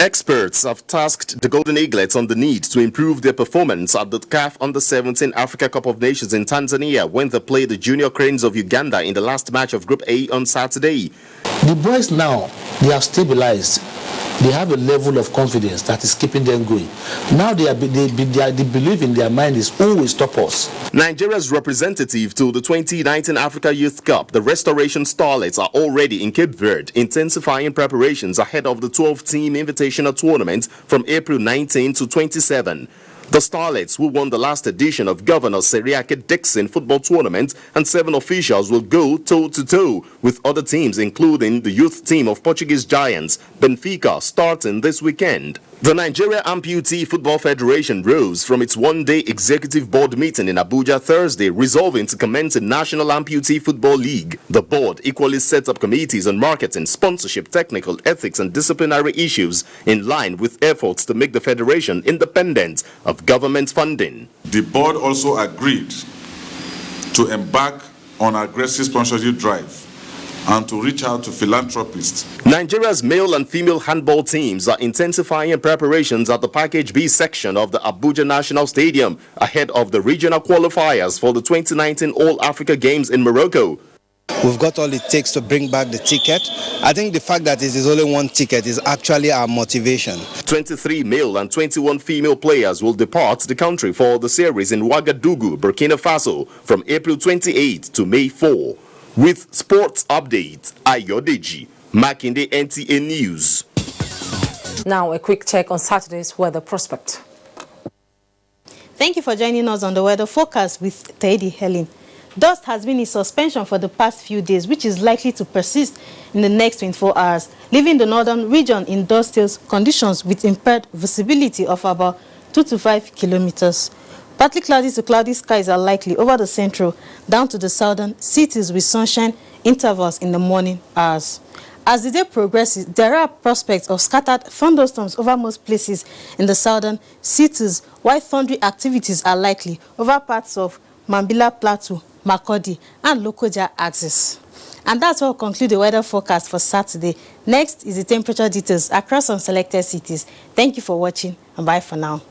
Experts have tasked the Golden Eaglets on the need to improve their performance at the CAF Under-17 Africa Cup of Nations in Tanzania when they played the Junior Cranes of Uganda in the last match of Group A on Saturday. The boys now, they have stabilized. They have a level of confidence that is keeping them going. Now they believe in their mind is who will stop us. Nigeria's representative to the 2019 Africa Youth Cup, the Restoration Starlets, are already in Cape Verde, intensifying preparations ahead of the 12-team invitational tournament from April 19 to 27. The Starlets, who won the last edition of Governor Seriake Dixon football tournament, and 7 officials will go toe-to-toe with other teams, including the youth team of Portuguese giants Benfica, starting this weekend. The Nigeria Amputee Football Federation rose from its one-day executive board meeting in Abuja Thursday, resolving to commence a National Amputee Football League. The board equally set up committees on marketing, sponsorship, technical, ethics, and disciplinary issues in line with efforts to make the federation independent of government funding. The board also agreed to embark on an aggressive sponsorship drive and to reach out to philanthropists. Nigeria's male and female handball teams are intensifying preparations at the Package B section of the Abuja National Stadium ahead of the regional qualifiers for the 2019 All-Africa Games in Morocco. We've got all it takes to bring back the ticket. I think the fact that it is only one ticket is actually our motivation. 23 male and 21 female players will depart the country for the series in Ouagadougou, Burkina Faso from April 28 to May 4. With Sports Update, Ayodeji Makinde, NTA News. Now a quick check on Saturday's weather prospect. Thank you for joining us on the weather forecast with Teddy Helen. Dust has been in suspension for the past few days, which is likely to persist in the next 24 hours, leaving the northern region in dusty conditions with impaired visibility of about 2 to 5 kilometers. Partly cloudy to cloudy skies are likely over the central down to the southern cities with sunshine intervals in the morning hours. As the day progresses, there are prospects of scattered thunderstorms over most places in the southern cities, while thundery activities are likely over parts of Mambila Plateau, Makurdi, and Lokoja axis. And that's what will conclude the weather forecast for Saturday. Next is the temperature details across some selected cities. Thank you for watching and bye for now.